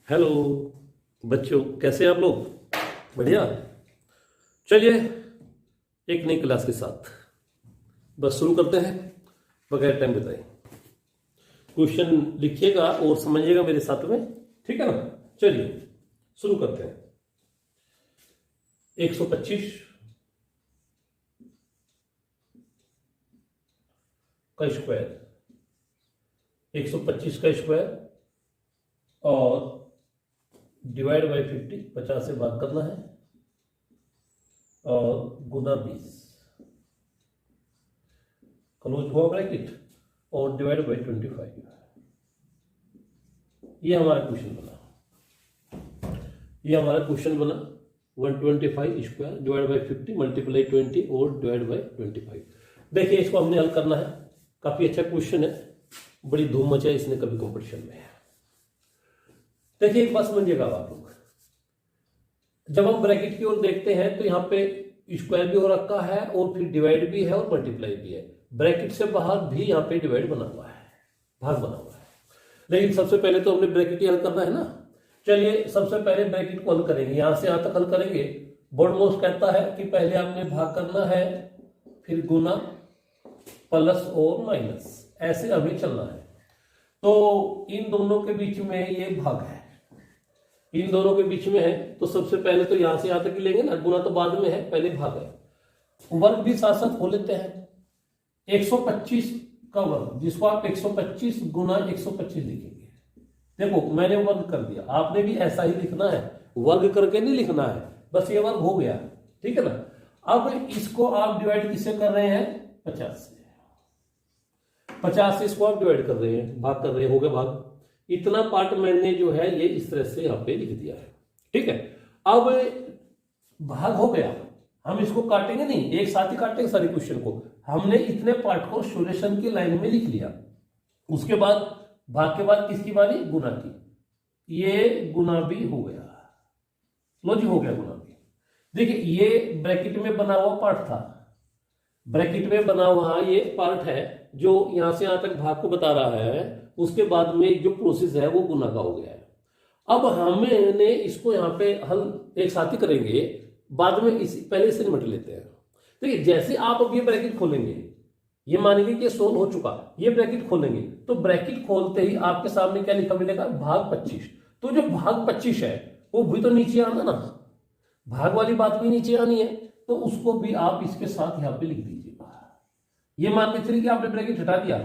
Hello बच्चों, कैसे हैं आप लोग? बढ़िया। चलिए, एक नई क्लास के साथ बस शुरू करते हैं बगैर टाइम बताए। क्वेश्चन लिखिएगा और समझिएगा मेरे साथ में, ठीक है ना? चलिए शुरू करते हैं। 125 का स्क्वायर, 125 का स्क्वायर और डिवाइड बाई 50, 50 से भाग करना है और गुना 20, क्लोज हुआ ब्रैकेट और डिवाइड बाई 25। ये हमारा क्वेश्चन बना, ये हमारा क्वेश्चन बना 125 स्क्वायर डिवाइड बाई 50 मल्टीप्लाई 20 और डिवाइड बाई 25। देखिए, इसको हमने हल करना है। काफी अच्छा क्वेश्चन है, बड़ी धूम मचाई इसने कभी कंपटीशन में। देखिए, एक बात समझिएगा आप लोग, जब हम ब्रैकेट की ओर देखते हैं तो यहाँ पे स्क्वायर भी हो रखा है और फिर डिवाइड भी है और मल्टीप्लाई भी है। ब्रैकेट से बाहर भी यहाँ पे डिवाइड बना हुआ है, भाग बना हुआ है। लेकिन सबसे पहले तो हमने ब्रैकेट ही हल करना है ना। चलिए, सबसे पहले ब्रैकेट को हल करेंगे, यहां से यहां तक हल करेंगे। बोर्ड मोस्ट कहता है कि पहले आपने भाग करना है, फिर गुना, प्लस और माइनस, ऐसे हमें चलना है। तो इन दोनों के बीच में ये भाग है, इन दोनों के बीच में है, तो सबसे पहले तो यहां से यहां तक ही लेंगे ना, गुना तो बाद में है, पहले भाग है। वर्ग भी साथ साथ हो लेते हैं। 125 का वर्ग, जिसको आप 125 गुना 125 लिखेंगे। देखो, मैंने वर्ग कर दिया, आपने भी ऐसा ही लिखना है, वर्ग करके नहीं लिखना है, बस ये वर्ग हो गया, ठीक है ना। अब इसको आप डिवाइड किससे कर रहे हैं? 50 से। 50 से इसको आप डिवाइड कर रहे हैं, भाग कर रहे हैं, हो गया भाग। इतना पार्ट मैंने जो है ये इस तरह से यहां पे लिख दिया है, ठीक है। अब भाग हो गया, हम इसको काटेंगे नहीं, एक साथ ही काटेंगे सारे क्वेश्चन को। हमने इतने पार्ट को सॉल्यूशन की लाइन में लिख लिया। उसके बाद भाग के बाद किसकी बारी? गुना की। ये गुना भी हो गया, लो जी, हो गया गुना भी। देखिए, ये ब्रैकेट में बना हुआ पार्ट था, ब्रैकेट में बना हुआ ये पार्ट है जो यहां से यहां तक भाग को बता रहा है। उसके बाद में जो प्रोसेस है वो गुना का हो गया है। अब हमने इसको यहाँ पे हल एक साथ ही करेंगे, बाद में पहले इसे निपट लेते हैं। देखिए, जैसे आप अब ये ब्रैकेट खोलेंगे, ये मानेंगे कि सोल्व हो चुका, ये ब्रैकेट खोलेंगे तो ब्रैकेट खोलते ही आपके सामने क्या लिखा मिलेगा? भाग 25। तो जो भाग 25 है वो भी तो नीचे आना ना, भाग वाली बात भी नीचे आनी है, तो उसको भी आप इसके साथ यहाँ पे लिख दीजिएगा। ये मान के चलिए कि आपने ब्रैकेट हटा दिया,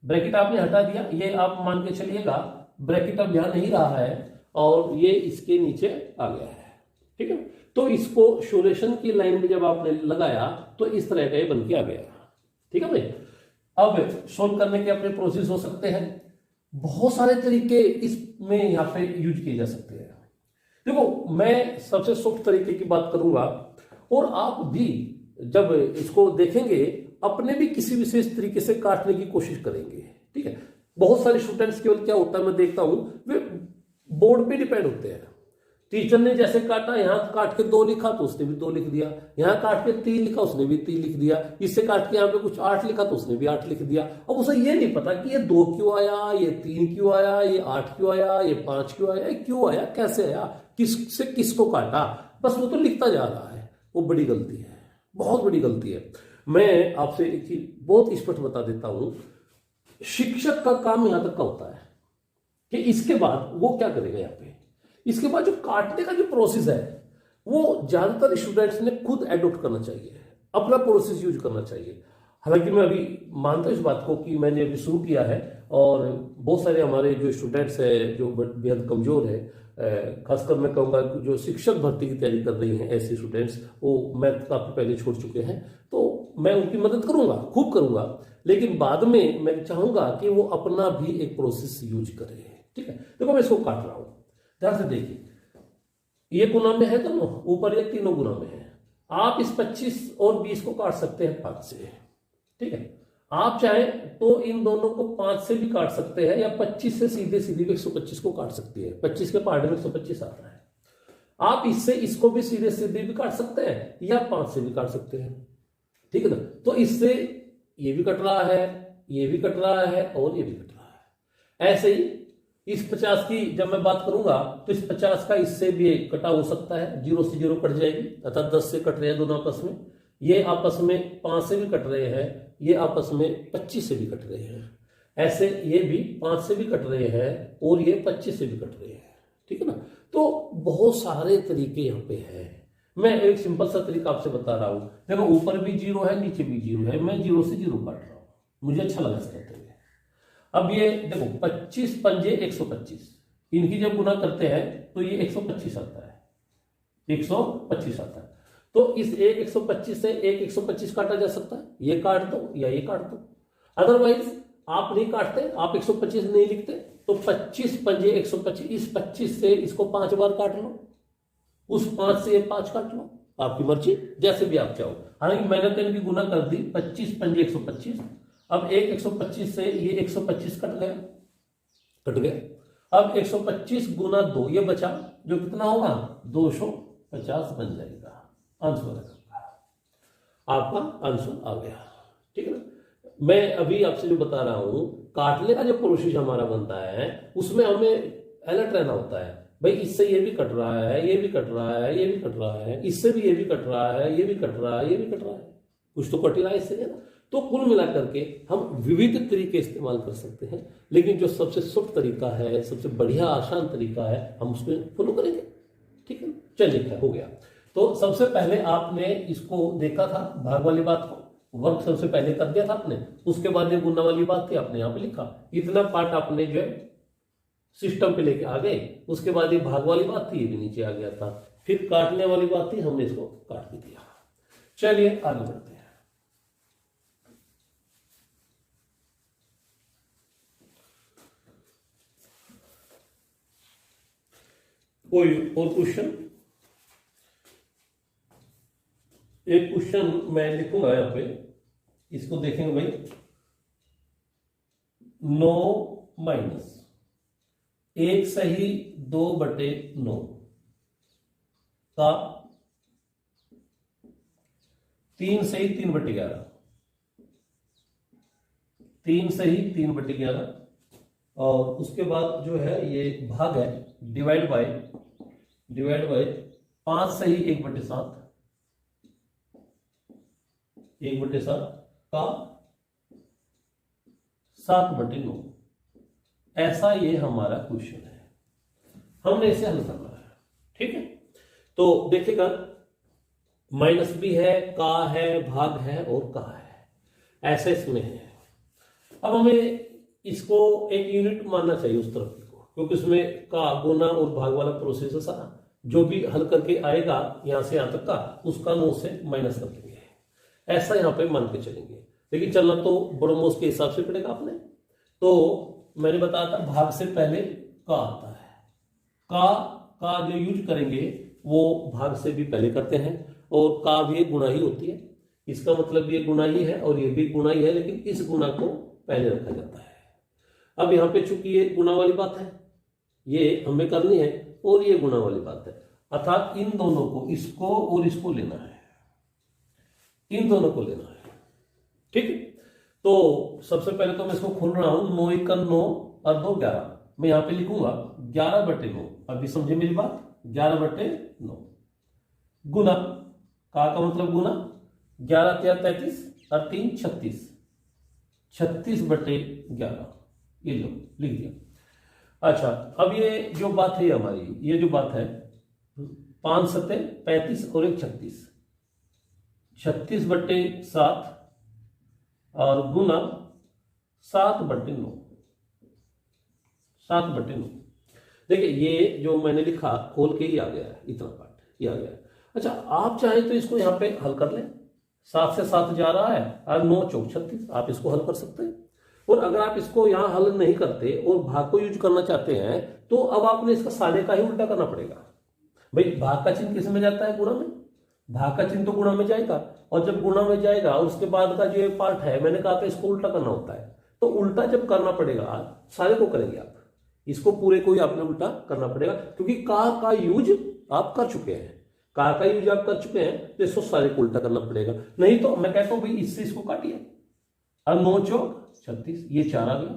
ब्रैकेट आपने हटा दिया, ये आप मान के चलिएगा ब्रैकेट अब यहां नहीं रहा है और ये इसके नीचे आ गया है, ठीक है। तो इसको सॉल्यूशन की लाइन में जब आपने लगाया तो इस तरह का ये बन के आ गया, ठीक है भाई। अब सोल्व करने के अपने प्रोसेस हो सकते हैं, बहुत सारे तरीके इसमें यहाँ पे यूज किए जा सकते हैं। देखो, मैं सबसे सॉफ्ट तरीके की बात करूंगा और आप भी जब इसको देखेंगे अपने भी किसी विशेष तरीके से काटने की कोशिश करेंगे, ठीक है। बहुत सारे स्टूडेंट्स केवल क्या होता है, मैं देखता हूं, वे बोर्ड पे डिपेंड होते हैं। टीचर ने जैसे काटा, यहां काट के 2 लिखा तो उसने भी 2 लिख दिया, यहां काट के 3 लिखा उसने भी 3 लिख दिया, इससे काट के यहां पे कुछ 8 लिखा तो उसने भी 8 लिख दिया। अब उसे ये नहीं पता कि ये 2 क्यों आया, ये 3 क्यों आया, ये 8 क्यों आया, ये 5 क्यों आया, क्यों आया, कैसे आया, किससे किसको काटा, बस वो तो लिखता जा रहा है। वो बड़ी गलती है, बहुत बड़ी गलती है। मैं आपसे एक चीज बहुत स्पष्ट बता देता हूं, शिक्षक का काम यहां तक का होता है कि इसके बाद वो क्या करेगा, यहाँ पे इसके बाद जो काटने का जो प्रोसेस है वो ज्यादातर स्टूडेंट्स ने खुद एडॉप्ट करना चाहिए, अपना प्रोसेस यूज करना चाहिए। हालांकि मैं अभी मानता हूं इस बात को कि मैंने अभी शुरू किया है और बहुत सारे हमारे जो स्टूडेंट्स है जो बेहद कमजोर है, खासकर मैं कहूँगा जो शिक्षक भर्ती की तैयारी कर रही हैं, ऐसे स्टूडेंट्स वो मैथ काफी पहले छोड़ चुके हैं, तो मैं उनकी मदद करूंगा, खूब करूंगा। लेकिन बाद में मैं चाहूंगा कि वो अपना भी एक प्रोसेस यूज करें, ठीक है। देखो, मैं इसको काट रहा हूं, ध्यान से देखिए, ये गुना में है तो ऊपर ये तीनों गुना में है। आप इस 25 और 20 को काट सकते हैं 5 से, ठीक है। आप चाहें तो इन दोनों को 5 से भी काट सकते हैं या 25 से सीधे सीधे 125 को काट सकती है। 25 के पार्ट में 125 आ रहा है। आप इससे इसको भी सीधे सीधे भी काट सकते हैं या 5 से भी काट सकते हैं, ठीक है ना। तो इससे ये भी कट रहा है, ये भी कट रहा है और ये भी कट रहा है। ऐसे ही इस 50 की जब मैं बात करूंगा तो इस 50 का इससे भी कटा हो सकता है, 0 से 0 कट जाएगी, अर्थात 10 से कट रहे हैं दोनों आपस में, ये आपस में 5 से भी कट रहे हैं, ये आपस में 25 से भी कट रहे हैं, ऐसे ये भी 5 से भी कट रहे हैं और ये 25 से भी कट रहे हैं, ठीक है ना। तो बहुत सारे तरीके यहाँ पे हैं। मैं एक सिंपल सा तरीका आपसे बता रहा हूं, देखो ऊपर भी 0 है, नीचे भी 0 है, मैं 0 से 0 काट रहा हूं, मुझे अच्छा लगा इसका करते हुए। अब ये देखो 25 पंजे 125, इनकी जब गुना करते हैं तो ये 125 आता है, 125 आता है। तो इस एक 125 से एक 125 काटा जा सकता है, ये काट दो या ये काट दो। अदरवाइज आप नहीं काटते, आप 125 नहीं लिखते, तो 25 पंजे 125, इस 25 से इसको 5 बार काट लो, उस 5 से ये 5 काट लो, आपकी मर्जी, जैसे भी आप चाहो। हालांकि मैंने तो इनकी गुना कर दी, 25 पंजे 125। अब एक 125 से ये 125 कट गया। अब 125 गुना 2 ये बचा, जो कितना होगा 250 बन जाएगा, आंसर आपका आंसर आ गया, ठीक है ना। मैं अभी आपसे जो बता रहा हूं, काटने का जो प्रोसेस हमारा बनता है उसमें हमें अलर्ट रहना होता है, भाई इससे ये भी कट रहा है, ये भी कट रहा है, ये भी कट रहा है, इससे भी ये भी कट रहा है, ये भी कट रहा है, ये भी कट रहा है, कुछ तो कट ही रहा है इससे, है ना। तो कुल मिलाकर के हम विविध तरीके इस्तेमाल कर सकते हैं, लेकिन जो सबसे सॉफ्ट तरीका है, सबसे बढ़िया आसान तरीका है, हम उसको फॉलो करेंगे, ठीक है। चलिए हो गया। तो सबसे पहले आपने इसको देखा था, भाग वाली बात को वर्क सबसे पहले कर दिया था आपने, उसके बाद ये गुना वाली बात थी, आपने यहाँ पे लिखा, इतना पार्ट आपने जो है सिस्टम पे लेके आ गए। उसके बाद ये भाग वाली बात थी, ये भी नीचे आ गया था, फिर काटने वाली बात थी, हमने इसको काट भी दिया। चलिए आगे बढ़ते हैं। कोई और क्वेश्चन? एक क्वेश्चन मैं लिखूंगा यहाँ पे, इसको देखेंगे भाई। 9 माइनस 1 सही 2/9 का 3 सही 3/11, 3 सही 3/11, और उसके बाद जो है ये भाग है, डिवाइड बाय 5 सही 1/7, 1/7 का 7/9। ऐसा ये हमारा क्वेश्चन है, हमने इसे हल करना है, ठीक है। तो देखिएगा, माइनस भी है, का है, भाग है और का है, ऐसे इसमें है। अब हमें इसको एक यूनिट मानना चाहिए उस तरफ को, क्योंकि उसमें का, गुना और भाग वाला प्रोसेस है सारा, जो भी हल करके आएगा यहां से यहां तक का, उसका 9 से माइनस कर देंगे, ऐसा यहां पे मान के चलेंगे। लेकिन चलना तो ब्रह्मोस के हिसाब से पड़ेगा आपने। तो मैंने बताया था भाग से पहले का आता है, का जो यूज करेंगे वो भाग से भी पहले करते हैं, और का भी एक गुणा ही होती है, इसका मतलब ये गुणा ही है और ये भी गुणा ही है, लेकिन इस गुणा को पहले रखा जाता है। अब यहाँ पे चूंकि ये गुणा वाली बात है, ये हमें करनी है, और ये गुणा वाली बात है, अर्थात इन दोनों को, इसको और इसको लेना है, इन दोनों को लेना है, ठीक है। तो सबसे पहले तो मैं इसको खोल रहा हूं, 9 × 9 और 2 11, मैं यहां पे लिखूंगा 11/9। अभी समझे मेरी बात, 11/9 गुना, का मतलब गुना, 11 × 33 और 3 36, 36/11, ये लो लिख दिया। अच्छा, अब ये जो बात है हमारी, ये जो बात है 5 × 7 = 35 और 1 36, 36/7 और गुना 7/9, 7/9। देखिए ये जो मैंने लिखा खोल के ही आ गया है, इतना पार्ट ये आ गया है। अच्छा, आप चाहें तो इसको यहाँ पे हल कर लें, 7 से 7 जा रहा है और 9 × 4 = 36, आप इसको हल कर सकते हैं। और अगर आप इसको यहाँ हल नहीं करते और भाग को यूज करना चाहते हैं, तो अब आपने इसका सारे का ही उल्टा करना पड़ेगा। भाई भाग का चिन्ह किस में जाता है? गुणा में। भाग का चिन्ह तो गुणा में जाएगा, और जब गुणा में जाएगा और उसके बाद का जो पार्ट है, मैंने कहा था इसको उल्टा करना होता है, तो उल्टा जब करना पड़ेगा सारे को करेंगे आप, इसको पूरे को ही आपने उल्टा करना पड़ेगा, क्योंकि का यूज आप कर चुके हैं, का यूज आप कर चुके हैं, तो इसको सारे को उल्टा करना पड़ेगा। नहीं तो मैं कहता हूं भाई इससे इसको काटिए, और 9 × 4 = 36, ये 4 आ गया,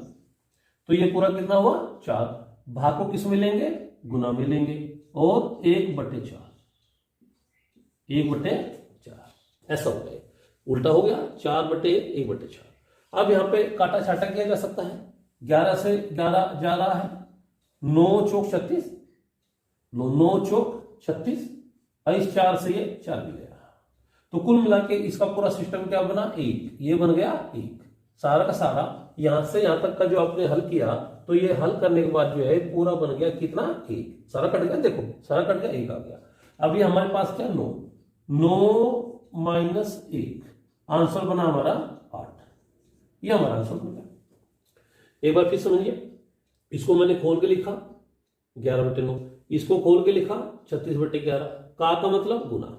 तो ये पूरा कितना हुआ 4, भाग को किस में लेंगे, गुना में लेंगे, और 1/4, 1/4 ऐसा हो गया, उल्टा हो गया 4/1/4। अब यहाँ पे काटा छाटा किया जा सकता है, 11 से 11 जा रहा है, 9 चौक 36, 9 चौक 36, इस 4 से ये 4 भी गया, तो कुल मिला के इसका पूरा सिस्टम क्या बना, 1, ये बन गया 1। सारा का सारा यहां से यहां तक का जो आपने हल किया, तो ये हल करने के बाद जो है पूरा बन गया कितना, 1, सारा कट गया, देखो सारा कट गया, 1 आ गया। अब ये हमारे पास क्या, 9 - 1, आंसर बना हमारा 8, ये हमारा आंसर बन गया। एक बार फिर समझिए, इसको मैंने खोल के लिखा 11/9, इसको खोल के लिखा 36/11, का मतलब गुना।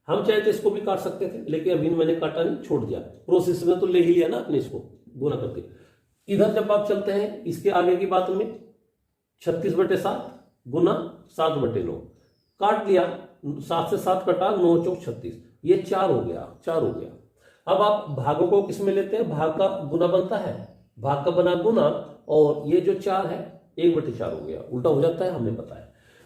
हम चाहे तो इसको भी काट सकते थे, लेकिन अभी मैंने काटा नहीं, छोड़ दिया, प्रोसेस में तो ले ही लिया ना अपने, इसको गुना करके। इधर जब आप चलते हैं इसके आगे की बात में, 36/7 गुना 7/9, काट लिया, 7 से 7 कटा, 9 चौक 36, ये 4 हो गया, 4 हो गया। अब आप भागों को किस में लेते हैं, भाग का गुना बनता है, भाग का बना गुना, और ये जो 4 है 1/4 हो गया, उल्टा हो जाता है, हमने बताया।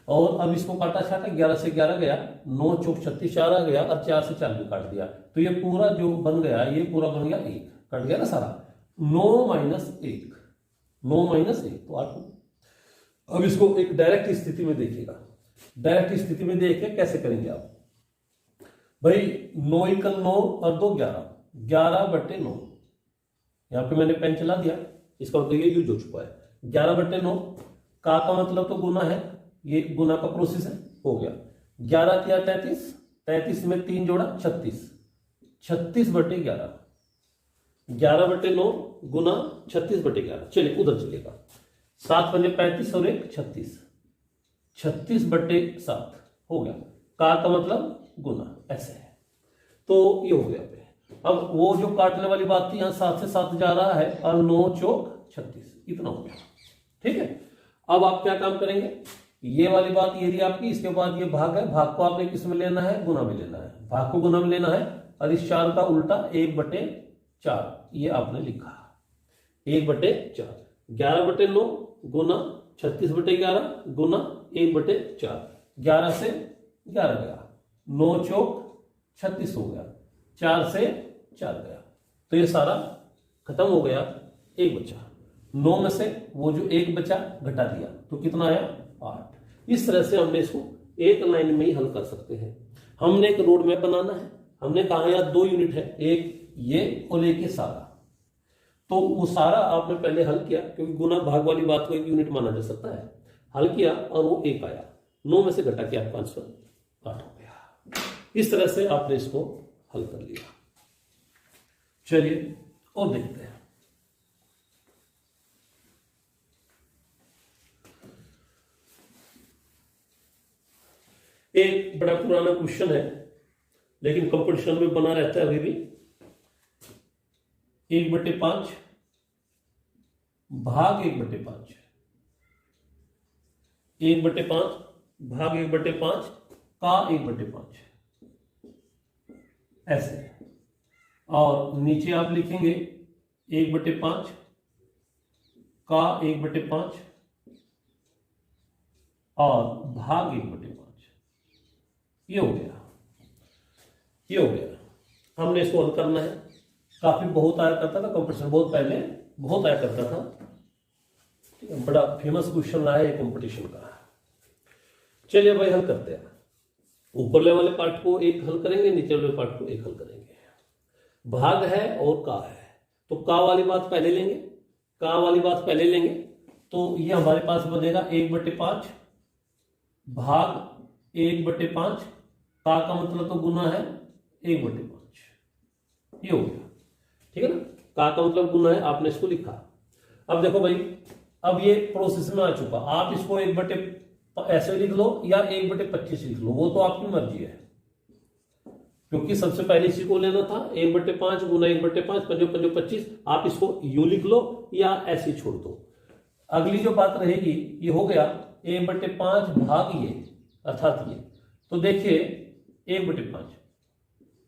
और अब इसको काटा छाटा, 11 से 11 गया, 9 चौक 36, 4 आ गया, और 4 से 4 भी काट दिया, तो ये पूरा जो बन गया, ये पूरा बन गया 1, कट गया ना सारा। 9 - 1, 9 - 1 तो 8। अब इसको एक डायरेक्ट स्थिति में देखिएगा, डायरेक्ट स्थिति में देखिए कैसे करेंगे आप भाई। 9 × 9 और 2 11, 11/9, यहां पे मैंने पेन चला दिया, इसका मतलब ये यूज हो चुका है। 11/9 का मतलब तो गुना है, ये गुना का प्रोसेस है, हो गया। 11 × 33, 33 में 3 जोड़ा 36, 36/11, 11/9 गुना 36/11। चलिए उधर चलेगा, 7 × 35 और 1 36, 36/7 हो गया, का मतलब गुना, ऐसे है, तो ये हो गया। अब वो जो काटने वाली बात थी, यहां 7 से 7 जा रहा है, और 9 चौक 36, इतना हो गया, ठीक है। अब आप क्या काम करेंगे, ये वाली बात ये रही आपकी, इसके बाद ये भाग है, भाग को आपने किस में लेना है, गुना में लेना है, भाग को गुना में लेना है, और इस 4 का उल्टा 1/4, ये आपने लिखा 1/4। 11/9 गुना 36/11 गुना 1/4, 11 से 11 गया, 9 चौक 36 हो गया, 4 से 4 गया, तो ये सारा खत्म हो गया, 1 बचा। 9 में से वो जो 1 बचा घटा दिया, तो कितना आया, 8। इस तरह से हमने इसको एक लाइन में ही हल कर सकते हैं। हमने एक रोड मैप बनाना है, हमने कहा यार 2 यूनिट है, एक ये और एक ये सारा, तो वो सारा आपने पहले हल किया, क्योंकि गुना भाग वाली बात को 1 यूनिट माना जा सकता है, हल किया और वो 1 आया, 9 में से घटा के आपका आंसर 8 हो गया। इस तरह से आपने इसको हल कर लिया। चलिए और देखते हैं, एक बड़ा पुराना क्वेश्चन है, लेकिन कंपटीशन में बना रहता है अभी भी। 1/5 भाग 1/5, 1/5 भाग 1/5 का 1/5, ऐसे। और नीचे आप लिखेंगे 1/5 का 1/5 और भाग 1/5, ये हो गया, ये हो गया। हमने इसको हल करना है, काफी बहुत आया करता था कंपटीशन, बहुत पहले बहुत आया करता था, ठीक है, बड़ा फेमस क्वेश्चन रहा है कंपटीशन का। चलिए भाई हल करते हैं, ऊपर वाले पार्ट को एक हल करेंगे, नीचे वाले पार्ट को एक हल करेंगे। भाग है और का है, तो का वाली बात पहले लेंगे, का वाली बात पहले लेंगे, तो ये हमारे पास बनेगा 1/5 भाग 1/5, का मतलब तो गुना है 1/5, ये हो गया, ठीक है ना। का मतलब गुना है, आपने इसको लिखा। अब देखो भाई, अब ये प्रोसेस में आ चुका, आप इसको 1/, ऐसे लिख लो या 1/25 लिख लो, वो तो आपकी मर्जी है, क्योंकि सबसे पहले इसी को लेना था। 1/5 गुना 1/5, 5 × 5 = 25, आप इसको यूं लिख लो या ऐसे ही छोड़ दो। अगली जो बात रहेगी, ये हो गया 1/5 भाग ये, अर्थात ये, तो देखिए 1/5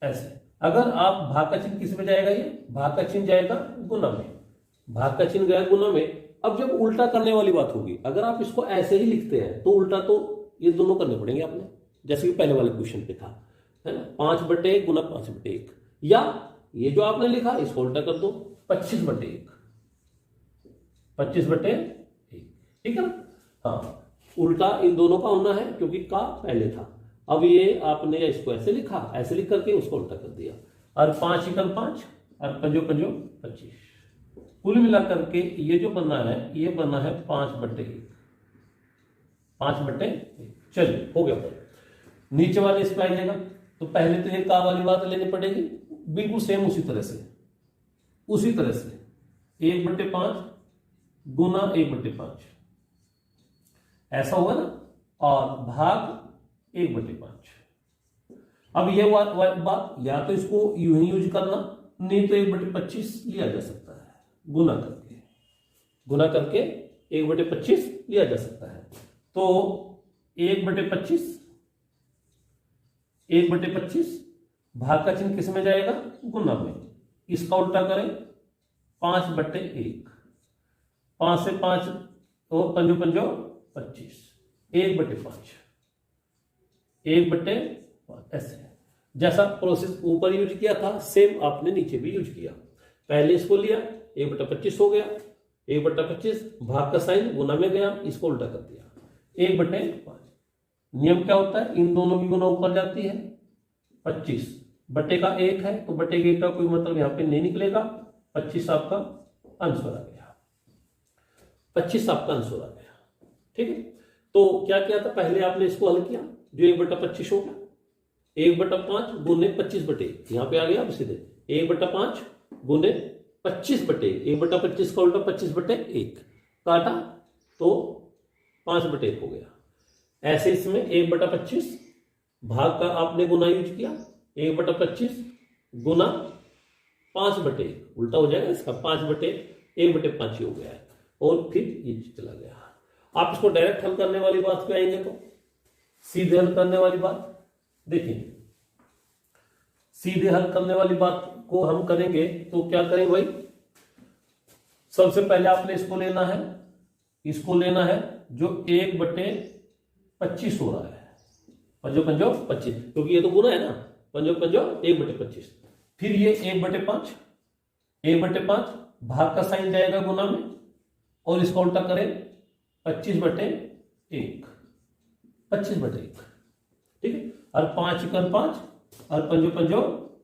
ऐसे। अगर आप भाग का चिन्ह किस में जाएगा, ये भाग का चिन्ह जाएगा गुना में, भाग का चिन्ह गया गुना में, अब जब उल्टा करने वाली बात होगी, अगर आप इसको ऐसे ही लिखते हैं तो उल्टा तो ये दोनों करने पड़ेंगे आपने, जैसे कि पहले वाले क्वेश्चन पे था, है ना, 5/1 गुना 5/1, या ये जो आपने लिखा इसको उल्टा कर दो 25/1, 25/1, ठीक है ना। हाँ, उल्टा इन दोनों का होना है क्योंकि का पहले था। अब ये आपने इसको ऐसे लिखा, ऐसे लिख करके उसको उल्टा कर दिया, और 5 × 5 और 5 × 5 25, कुल मिलाकर के ये जो बना है ये बना है 5/1, 5/1। चलिए हो गया। नीचे वाले इसको आ जाएगा, तो पहले तो ये का वाली बात लेनी पड़ेगी, बिल्कुल सेम उसी तरह से 1/5 गुना 1/5 ऐसा होगा ना, और भाग 1/5। अब ये बात या तो इसको यूं ही यूज करना, नहीं तो 1/25 लिया जा सकता है, गुना करके 1/25 लिया जा सकता है। तो 1/25 भाग का चिन्ह किस में जाएगा, गुना में। इसका उल्टा करें 5/1, 5 से 5 और 5 × 5 25, 1/5, 1/5 ऐसे। जैसा प्रोसेस ऊपर यूज किया था सेम आपने नीचे भी यूज किया। पहले इसको लिया 1/25 हो गया, 1/25 भाग का साइन गुना में गया, इसको उल्टा कर दिया 1/5। नियम क्या होता है, इन दोनों की गुना ऊपर जाती है, 25 बटे का 1 है तो बटे के 1 का कोई मतलब यहां पे नहीं निकलेगा, 25 आपका आंसर आ गया, 25 आपका आंसर आ गया। ठीक है, तो क्या किया था, पहले आपने इसको हल किया, जो 1/25 हो गया, 1/5 गुने 25/1 यहां पे आ गया। अब सीधे 1/5 गुने 25/1, 1/25 का उल्टा 25/1 काटा तो 5/1 हो गया। ऐसे इसमें 1/25 भाग का आपने गुना यूज किया, 1/25 गुना 5/1 उल्टा हो जाएगा इसका, 5/1/5 ही हो गया है, और फिर ये चला गया। आप इसको डायरेक्ट हल करने वाली बात पे आएंगे तो सीधे हल करने वाली बात देखिए, सीधे हल करने वाली बात को हम करेंगे तो क्या करें भाई, सबसे पहले आपने इसको लेना है, जो 1/25 हो रहा है, 5 × 5 25, क्योंकि ये तो गुना है ना, 5 × 5 1/25। फिर ये 1/5 भाग का साइन जाएगा गुना में, और इसका उल्टा करें 25/1, 25/1, ठीक है। और 5 × 5 और 5 × 5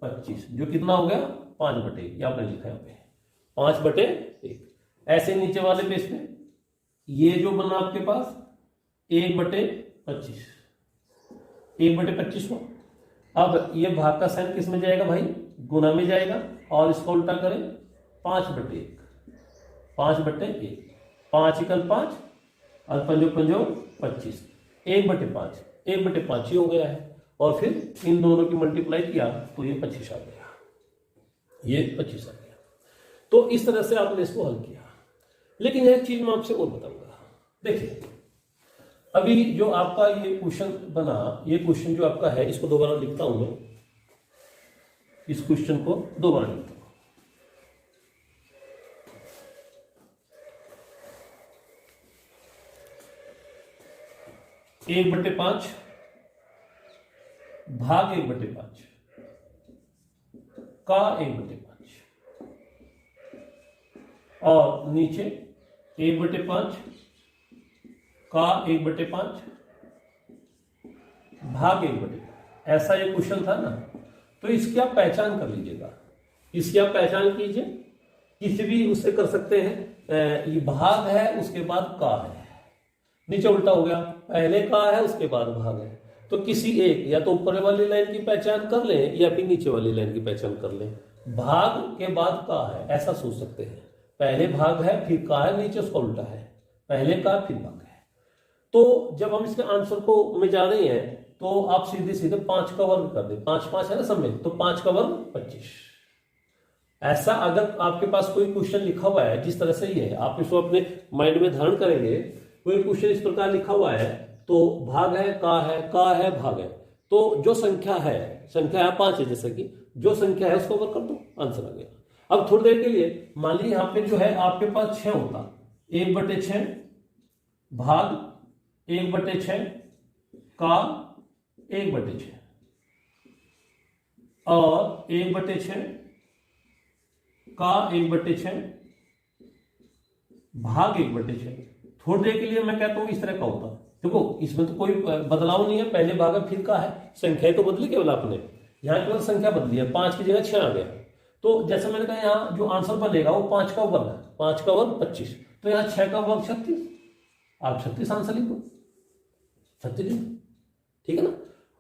25, जो कितना हो गया 5/1, ये आपने लिखा है यहाँ पे 5/1। ऐसे नीचे वाले पेज में ये जो बना आपके पास 1/25, 1/25 हुआ। अब ये भाग का साइन किस में जाएगा भाई, गुना में जाएगा, और इसको उल्टा करें 5/1, 5/1, 5 × 5 और 5 × 5 25, 1/5 ही हो गया है। और फिर इन दोनों की मल्टीप्लाई किया तो ये 25 आ गया, ये 25 आ गया। तो इस तरह से आपने इसको हल किया। लेकिन यह चीज मैं आपसे और बताऊंगा। देखिए, अभी जो आपका ये क्वेश्चन बना, ये क्वेश्चन जो आपका है, इसको दोबारा लिखता हूं मैं, इस क्वेश्चन को दोबारा लिखता हूं। 1/5 भाग 1/5 का 1/5, और नीचे 1/5 का 1/5 भाग 1/5। ऐसा ये क्वेश्चन था ना, तो इसकी आप पहचान कर लीजिएगा, इसकी आप पहचान कीजिए, किसी भी उससे कर सकते हैं। ये भाग है, उसके बाद का है, नीचे उल्टा हो गया, पहले का है उसके बाद भाग है, तो किसी एक, या तो ऊपर वाली लाइन की पहचान कर लें या फिर नीचे वाली लाइन की पहचान कर लें। भाग के बाद का है, ऐसा सोच सकते हैं, पहले भाग है फिर का है, नीचे उसका उल्टा है, पहले का फिर भाग है। तो जब हम इसके आंसर को में जा रहे हैं तो आप सीधे सीधे 5 का वर्ग कर दें, 5 5 है ना सब में, तो 5 का वर्ग 25। ऐसा अगर आपके पास कोई क्वेश्चन लिखा हुआ है जिस तरह से ये है, आप इसको अपने माइंड में धारण करेंगे, कोई क्वेश्चन इस प्रकार लिखा हुआ है, तो भाग है, का है, भाग है, तो जो संख्या है 5 है, जैसे कि जो संख्या है उसको वर्ग कर दो, आंसर आ गया। अब थोड़ी देर के लिए मान लीजिए यहाँ पे जो है आपके पास 6 होता, 1/6 भाग 1/6 का 1/6 और 1/6 का 1/6 भाग 1/6। थोड़ी देर के लिए मैं कहता हूं इस तरह का होता। देखो इसमें तो कोई बदलाव नहीं है, पहले भाग है फिर का है, संख्या तो बदली केवल आपने, यहां केवल संख्या बदली है, 5 की जगह 6 आ गया। तो जैसे मैंने कहा यहाँ जो आंसर बनेगा वो 5 का वर्ग है, 5 का वर्ग 25, तो यहाँ 6 का वर्ग 36, आप 36 आंसर लिख दो, 36, ठीक है ना।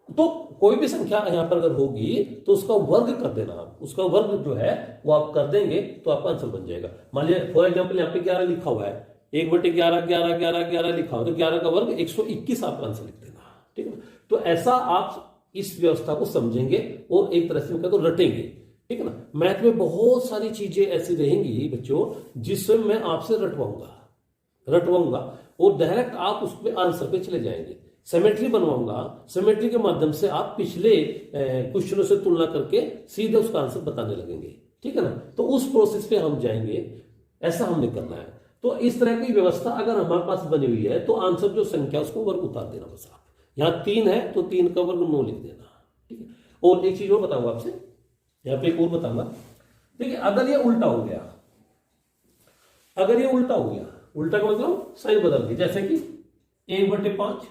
तो कोई भी संख्या यहां पर अगर होगी तो उसका वर्ग कर देना आप, उसका वर्ग जो है वो आप कर देंगे तो आपका आंसर बन जाएगा। मान लीजिए फॉर एग्जाम्पल यहाँ पे 11 लिखा हुआ है, 1/11 11 11 11 लिखा हुआ, तो 11 का वर्ग 121 आपका आंसर लिख देना, ठीक है ना। तो ऐसा आप इस व्यवस्था को समझेंगे और एक तरह से उनका तो रटेंगे, ठीक है ना। मैथ में बहुत सारी चीजें ऐसी रहेंगी बच्चों जिससे मैं आपसे रटवाऊंगा और डायरेक्ट आप उसमें आंसर पे चले जाएंगे। सिमेट्री बनवाऊंगा, सिमेट्री के माध्यम से आप पिछले क्वेश्चनों से तुलना करके सीधे उसका आंसर बताने लगेंगे, ठीक है ना। तो उस प्रोसेस पे हम जाएंगे, ऐसा हमने करना है। तो इस तरह की व्यवस्था अगर हमारे पास बनी हुई है तो आंसर जो संख्या उसको वर्ग उतार देना बस आप। यहाँ 3 है तो 3 का वर्ग 9 लिख देना, ठीक है। और एक चीज और बताऊंगा आपसे, यहाँ पे एक और बताऊंगा, देखिए अगर ये उल्टा हो गया, अगर ये उल्टा हो गया, उल्टा का मतलब साइन बदल गई, जैसे कि 1/5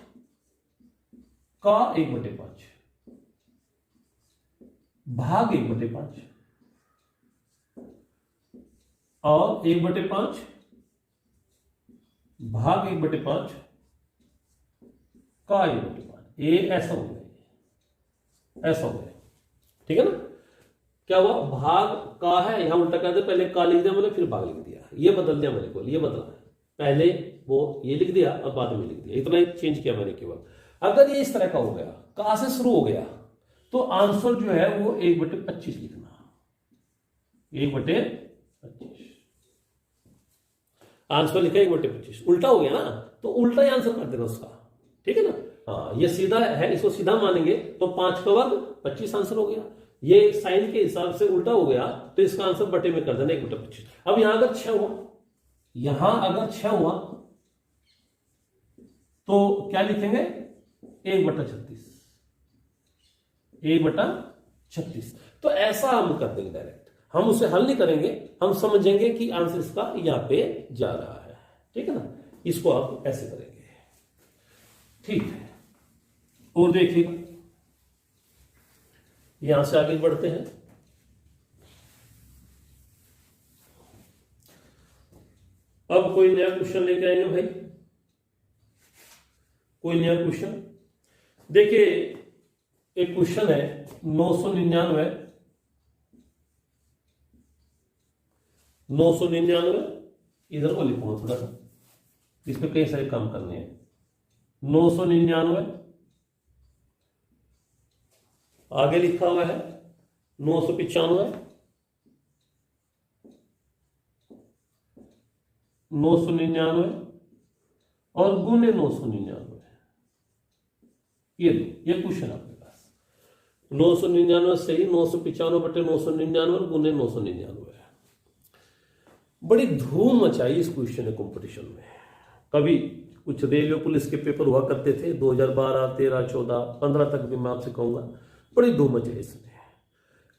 का 1/5 भाग 1/5 और 1/5 भाग 1/5 का 1/5, ये ऐसा हो गया, ऐसा हो गया, ठीक है ना। क्या हुआ, भाग का है, यहां उल्टा कर दे, पहले का लिख दिया मैंने फिर भाग लिख दिया, ये बदल दिया मैंने, को ये बदला है, पहले वो ये लिख दिया और बाद में लिख दिया, इतना ही चेंज किया मैंने केवल। अगर ये इस तरह का हो गया, का से शुरू हो गया, तो आंसर जो है वो 1/25 लिखना, 1/25 आंसर लिखा 1/25, उल्टा हो गया ना, तो उल्टा ही आंसर कर देना उसका, ठीक है ना। हाँ ये सीधा है, इसको सीधा मानेंगे तो 5 का वर्ग 25 आंसर हो गया। ये साइन के हिसाब से उल्टा हो गया तो इसका आंसर बटे में कर देना 1/25। अब यहां अगर 6 हुआ, यहां अगर 6 हुआ तो क्या लिखेंगे, 1/36, 1/36। तो ऐसा हम कर देंगे डायरेक्ट, हम उसे हल नहीं करेंगे, हम समझेंगे कि आंसर इसका यहां पे जा रहा है, ठीक है ना। इसको आप ऐसे करेंगे, ठीक है। और देखिए यहां से आगे बढ़ते हैं। अब कोई नया क्वेश्चन लेके आएंगे भाई, कोई नया क्वेश्चन। देखिए एक क्वेश्चन है 999, इधर को लिखूंगा थोड़ा सा, इस पे कई सारे काम करने हैं। 999 आगे लिखा हुआ है 995, 999 और गुने 999, ये क्वेश्चन आपके पास 999 सही, 995/999 और गुने 999 है। बड़ी धूम मचाई इस क्वेश्चन ने कंपटीशन में। कभी कुछ रेलवे पुलिस के पेपर हुआ करते थे 2012, 13, 14, 15 तक भी मैं आपसे कहूंगा, बड़ी धूम मचाई इसने,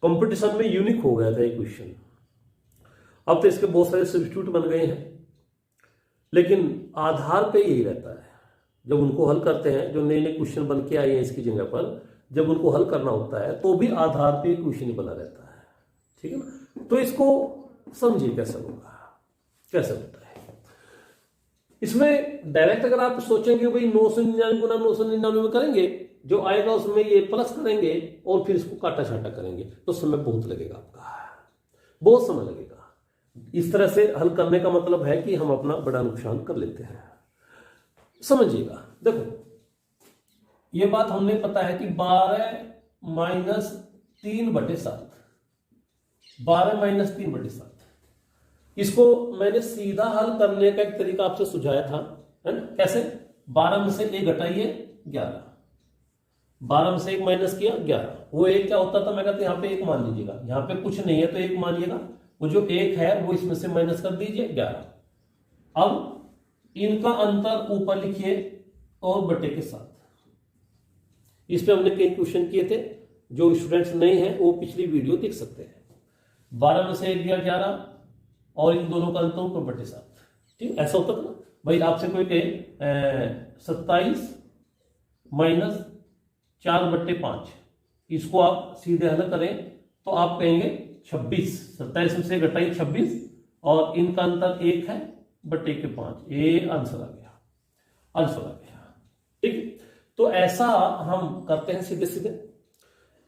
कंपटीशन में यूनिक हो गया था ये क्वेश्चन। अब तो इसके बहुत सारे सब्स्टिट्यूट बन गए हैं, लेकिन आधार पे यही रहता है। जब उनको हल करते हैं, जो नए नए क्वेश्चन बन के आए हैं इसकी जगह पर, जब उनको हल करना होता है तो भी आधार पे क्वेश्चन ही बना रहता है, ठीक है ना। तो इसको समझिए कैसा होगा, कैसे होता है। इसमें डायरेक्ट अगर आप सोचेंगे भाई 999 गुना 999 में करेंगे, जो आएगा उसमें ये प्लस करेंगे और फिर इसको काटा छाटा करेंगे, तो समय बहुत लगेगा, आपका बहुत समय लगेगा। इस तरह से हल करने का मतलब है कि हम अपना बड़ा नुकसान कर लेते हैं। समझिएगा, देखो ये बात हमने पता है कि 12 - 3/7, 12 - 3/7, इसको मैंने सीधा हल करने का एक तरीका आपसे सुझाया था, है ना। कैसे, 12 में से 1 घटाइए 11, 12 में से 1 माइनस किया 11, वो 1 क्या होता था, मैं कहता यहाँ पे 1 मान लीजिएगा, यहाँ पे कुछ नहीं है तो 1 मानिएगा, वो जो 1 है वो इसमें से माइनस कर दीजिए 11। अब इनका अंतर ऊपर लिखिए और बटे के साथ। इस पे हमने कई क्वेश्चन किए थे, जो स्टूडेंट्स नहीं हैं वो पिछली वीडियो देख सकते हैं। 12 में से 1 गया 11 और इन दोनों का अंतर ऊपर बटे 7। ठीक, ऐसा होता था ना भाई। आपसे कोई कहे 27 माइनस 4/5, इसको आप सीधे हल करें तो आप कहेंगे 26। 27 में से घटाइए 26 और इनका अंतर 1 है बटे के 5। ये आंसर आ गया, आंसर आ गया। ठीक, तो ऐसा हम करते हैं सीधे सीधे।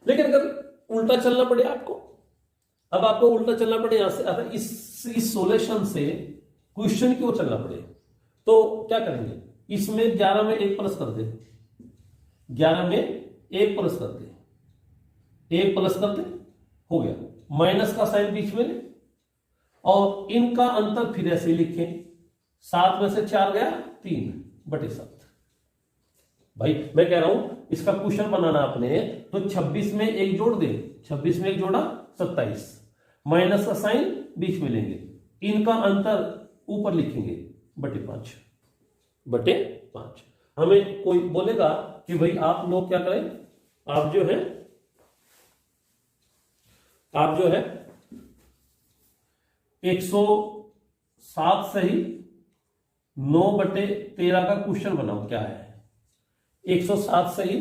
लेकिन अगर उल्टा चलना पड़े आपको, अब आपको उल्टा चलना पड़े यहां से, अगर इस सोल्यूशन से क्वेश्चन की ओर चलना पड़े तो क्या करेंगे? इसमें 11 में 1 प्लस कर दे, 11 में 1 प्लस कर दे, 1 प्लस कर दे, हो गया। माइनस का साइन बीच में ले और इनका अंतर फिर ऐसे लिखें। 7 में से 4 गया 3/7। भाई मैं कह रहा हूं इसका क्वेश्चन बनाना आपने तो 26 में 1 जोड़ दे, 26 में 1 जोड़ा 27, माइनस का साइन बीच में लेंगे, इनका अंतर ऊपर लिखेंगे बटे 5। हमें कोई बोलेगा कि भाई आप लोग क्या करें, आप जो है 107 सही 9/13 का क्वेश्चन बनाओ। क्या है 107 सही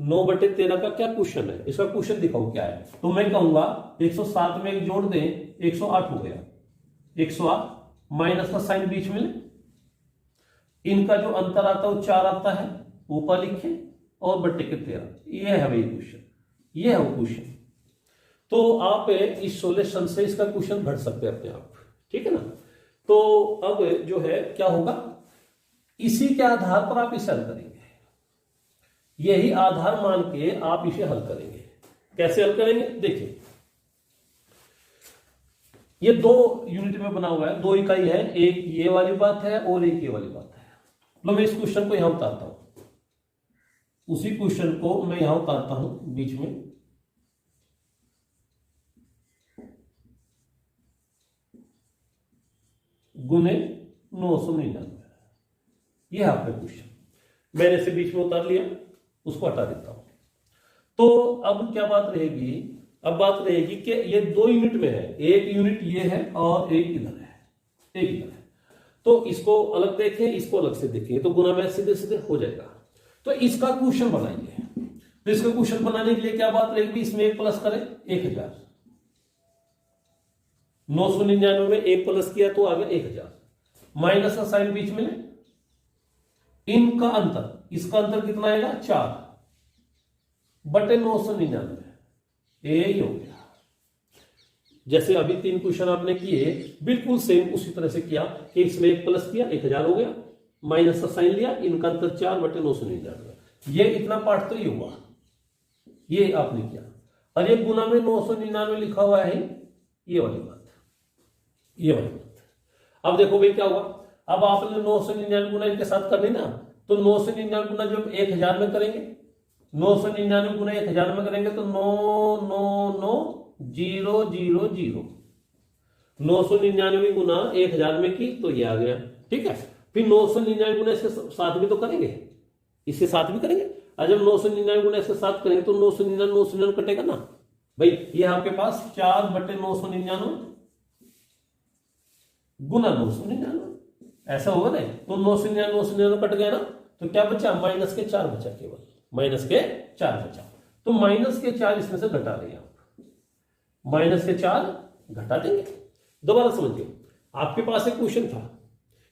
9/13 का क्या क्वेश्चन है, इसका क्वेश्चन दिखाओ क्या है। तो मैं कहूंगा 107 में 1 जोड़ दें 108 हो गया, 108 माइनस का साइन बीच में ले, इनका जो अंतर आता है वो 4 आता है, ऊपर लिखे और बटे के 13। ये है भाई क्वेश्चन, ये है वो क्वेश्चन। तो आप इस सोल्यूशन से इसका क्वेश्चन भर सकते हैं अपने आप। ठीक है ना। तो अब जो है क्या होगा, इसी के आधार पर आप इसे हल करेंगे, यही आधार मान के आप इसे हल करेंगे। कैसे हल करेंगे देखिए, ये 2 यूनिट में बना हुआ है, 2 इकाई है, एक ये वाली बात है और एक ये वाली बात है। तो मैं इस क्वेश्चन को यहां उतारता हूं, उसी क्वेश्चन को मैं यहां उतारता हूं बीच में। गुने 999, यह आपका क्वेश्चन मैंने इसे बीच में उतार लिया, उसको हटा देता हूं। तो अब क्या बात रहेगी, अब बात रहेगी कि ये 2 यूनिट में है, एक यूनिट ये है और एक इधर है, एक इधर है। तो इसको अलग देखें, इसको अलग से देखें, तो गुना में सीधे सीधे हो जाएगा। तो इसका क्वेश्चन बनाएंगे। तो इसका क्वेश्चन बनाने के लिए क्या बात रहेगी, इसमें 1 प्लस करें 1000, 999 में 1 प्लस किया तो आ गया 1000, माइनस का साइन बीच में ले, इनका अंतर, इसका अंतर कितना आएगा 4/999, यही हो गया। जैसे अभी 3 क्वेश्चन आपने किए बिल्कुल सेम उसी तरह से किया कि इसमें 1 प्लस किया 1000 हो गया, माइनस का साइन लिया, इनका अंतर 4/999। ये इतना पार्ट तो ये हुआ, ये आपने किया। और ये गुना में 999 लिखा हुआ है, ये वाली बात, ये वाली बात। अब देखो भाई क्या हुआ, अब आपने 999 गुना इनके साथ करनी ना, तो 999 गुना जब 1000 में करेंगे, 999 गुना 1000 में करेंगे तो 999,000, 999 गुना 1000 में की तो ये आ गया। ठीक है, फिर 999 गुना इसके साथ भी तो करेंगे, इसके साथ भी करेंगे। और जब 999 गुना इसके साथ करेंगे तो 999 कटेगा ना भाई। ये आपके पास 4/999 गुना 999 ऐसा होगा ना। तो 999 कट गया ना, तो क्या बचा, माइनस के 4 बचा, केवल माइनस के 4 बचा। तो माइनस के 4 इसमें से घटा देंगे आप, माइनस के 4 घटा देंगे। दोबारा समझिए, आपके पास एक क्वेश्चन था,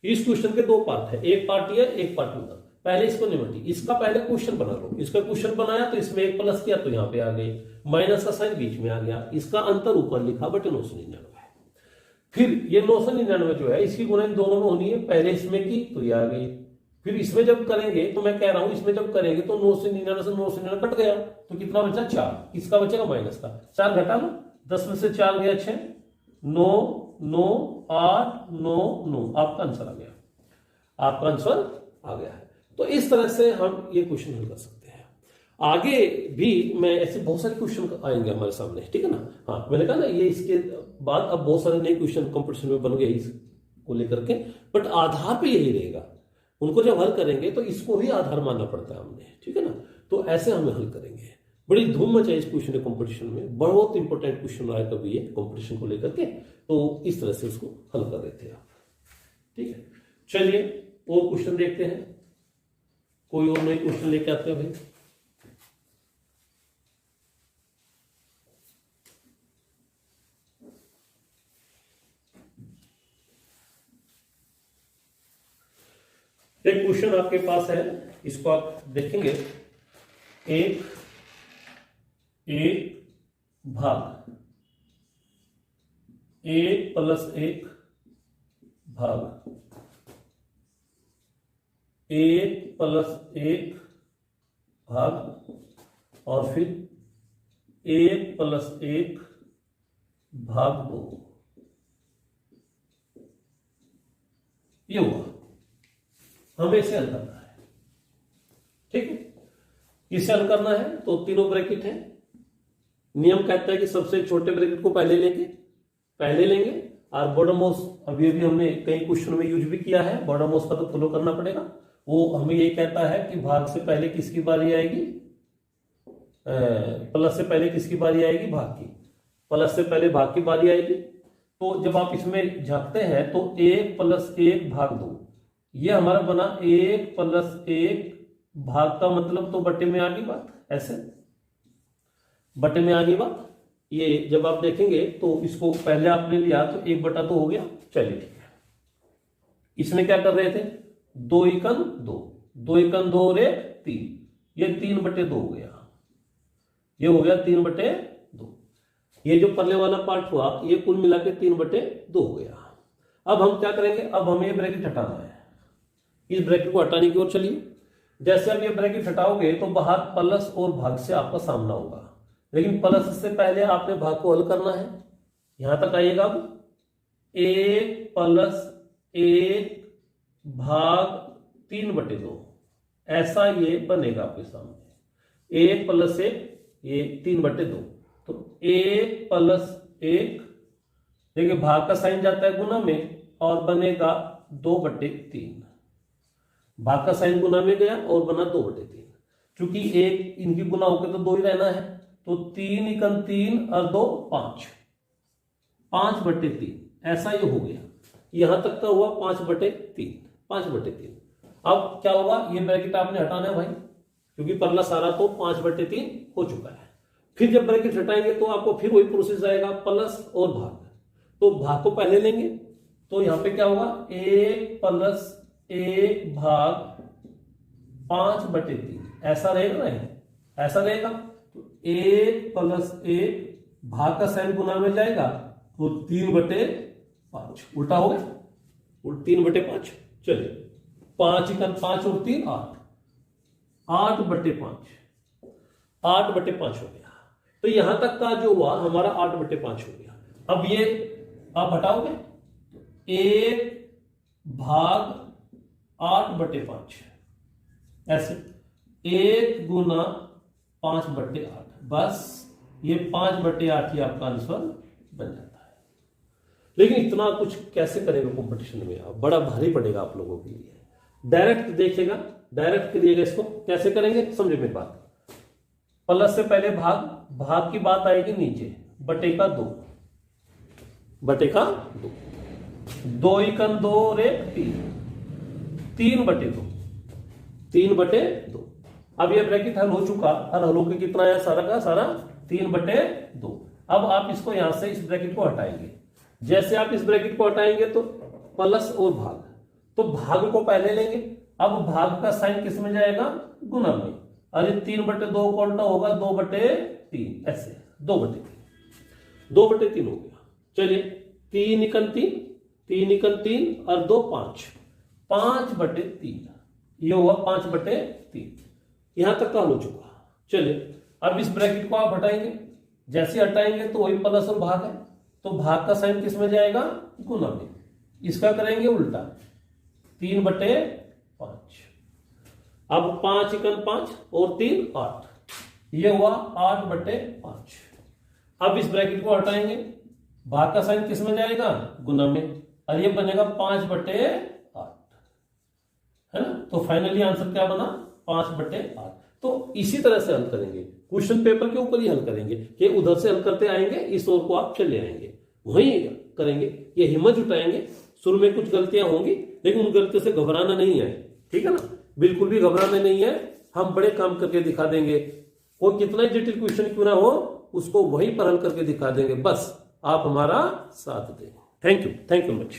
इस क्वेश्चन के 2 पार्ट है, एक पार्ट ये एक पार्ट उधर। पहले इसको निपटी, इसका पहले क्वेश्चन बना लो। इसका क्वेश्चन बनाया तो इसमें 1 प्लस किया तो यहां पे आ गई, माइनस का साइन बीच में आ गया, इसका अंतर ऊपर लिखा बटे 999। फिर ये 999 जो है इसकी गुणा इन दोनों में होनी है, पहले इसमें की तो ये आ गई। फिर इसमें जब करेंगे तो मैं कह रहा हूं इसमें जब करेंगे तो 999 से 999 कट गया, तो कितना बचा 4, किसका बचेगा माइनस का। 4 घटा लो, 10 में से 4 गया 6, 9 9 8 9 9, आपका आंसर आ गया, आपका आंसर आ गया है। तो इस तरह से हम ये क्वेश्चन हल कर सकते हैं। आगे भी मैं ऐसे बहुत सारे क्वेश्चन आएंगे हमारे सामने, ठीक है ना। हाँ, मैंने कहा ना ये इसके बाद अब बहुत सारे नए क्वेश्चन कंपटीशन में बन गए इसको लेकर के, बट आधार पे यही रहेगा उनको जब हल करेंगे तो इसको ही आधार मानना पड़ता है हमने, ठीक है ना। तो ऐसे हमें हल करेंगे। बड़ी धूम मचाई इस क्वेश्चन कंपटीशन में, बहुत इंपॉर्टेंट क्वेश्चन रहा है कभी ये कंपटीशन को लेकर के, तो इस तरह से उसको हल कर रहे थे आप, ठीक है। चलिए और क्वेश्चन देखते हैं, कोई और नए क्वेश्चन लेके आते हैं भाई। एक क्वेश्चन आपके पास है, इसको आप देखेंगे। एक भाग 1+1 भाग 1+1 भाग और फिर 1+1 भाग 2, ये हुआ। हमें इसे हल करना है, ठीक है। इसे हल करना है तो तीनों ब्रैकेट है। नियम कहता है कि सबसे छोटे ब्रैकेट को पहले लेंगे और बॉर्डर मोस अभी हमने कई क्वेश्चन में यूज भी किया है। बॉर्डर मोस का तो फॉलो करना पड़ेगा। वो हमें यही कहता है कि भाग से पहले किसकी बारी आएगी, प्लस से पहले किसकी बारी आएगी, भाग की। प्लस से पहले भाग की बारी आएगी। तो जब आप इसमें झांकते हैं तो 1+1 भाग 2, ये हमारा बना 1+1 भाग का मतलब तो बटे में आ गई बात, ऐसे बटे में आ गई बात। ये जब आप देखेंगे तो इसको पहले आपने लिया तो 1/2 हो गया। चलिए ठीक है। इसमें क्या कर रहे थे, 2×2, 2×2 और 3, ये 3/2 हो गया। ये हो गया 3/2। ये जो पहले वाला पार्ट हुआ ये कुल मिला के 3/2 हो गया। अब हम क्या करेंगे, अब हमें ये ब्रैकेट हटाना है। इस ब्रैकेट को हटाने की ओर चलिए। जैसे आप ये ब्रैकेट हटाओगे तो बाहर प्लस और भाग से आपका सामना होगा, लेकिन प्लस से पहले आपने भाग को हल करना है। यहां तक आइएगा। अब 1+1 भाग 3/2, ऐसा ये बनेगा आपके सामने। 1+1 ये 3/2, तो 1+1, देखिए भाग का साइन जाता है गुना में और बनेगा 2/3। भाग का साइन गुना में गया और बना 2/3। चूंकि एक इनकी गुना होकर तो 2 ही रहना है, तो 3×3 और 2 5, 5/3, ऐसा ये हो गया। यहां तक का हुआ 5/3। अब क्या होगा, ये ब्रैकेट आपने हटाना है भाई, क्योंकि पहला सारा तो 5/3 हो चुका है। फिर जब ब्रैकेट हटाएंगे तो आपको फिर वही प्रोसेस आएगा, प्लस और भाग। तो भाग को पहले लेंगे तो यहां पे क्या होगा, 1+1 भाग 5/3, ऐसा रहेगा ना, ऐसा रहेगा। तो 1+1 भाग का साइन गुना में जाएगा तो 3/5, उल्टा हो गया, 3/5। चलिए 5×5 और 3 8, 8/5, 8/5 हो गया। तो यहां तक का जो हुआ हमारा 8/5 हो गया। अब ये आप हटाओगे, 1 भाग 8/5, ऐसे 1 गुना 5/8, बस ये 5/8 ही आपका आंसर बन जाता है। लेकिन इतना कुछ कैसे करेगा कंपटीशन में, आप बड़ा भारी पड़ेगा आप लोगों के लिए। डायरेक्ट देखिएगा, डायरेक्ट करिएगा इसको। कैसे करेंगे समझे मेरी बात। प्लस से पहले भाग की बात आएगी नीचे, बटे का 2, 2×2 और 3, 3/2, 3/2। अब ये ब्रैकेट हल हो चुका। हल होकर कितना है, सारा का सारा 3/2। अब आप इसको यहां से इस ब्रैकेट को हटाएंगे। जैसे आप इस ब्रैकेट को हटाएंगे तो प्लस और भाग, तो भाग को पहले लेंगे। अब भाग का साइन किस में जाएगा, गुना में। अरे 3/2 का उल्टा होगा 2/3, ऐसे 2/3 हो गया। चलिए 3×3 और 2 5, 5/3, ये हुआ 5/3। यहां तक का हो चुका। चलिए अब इस ब्रैकेट को आप हटाएंगे। जैसे हटाएंगे तो वही प्लस और भाग है, तो भाग का साइन किस में जाएगा, गुना में। इसका करेंगे उल्टा, 3/5। अब 5×5 और 3 8, ये हुआ 8/5। अब इस ब्रैकेट को हटाएंगे, भाग का साइन किस में जाएगा, गुना में, और ये बनेगा 5/8, है ना। तो फाइनली आंसर क्या बना, 5/8। तो इसी तरह से हल करेंगे, क्वेश्चन पेपर के ऊपर ही हल करेंगे कि उधर से हल करते आएंगे, इस ओर को आप चले आएंगे, वहीं करेंगे। ये हिम्मत जुटाएंगे, शुरू में कुछ गलतियां होंगी लेकिन उन गलतियों से घबराना नहीं है, ठीक है ना, बिल्कुल भी घबराना नहीं है। हम बड़े काम करके दिखा देंगे, कोई कितना ही जटिल क्वेश्चन क्यों ना हो उसको वहीं पर हल करके दिखा देंगे, बस आप हमारा साथ दें। Thank you much.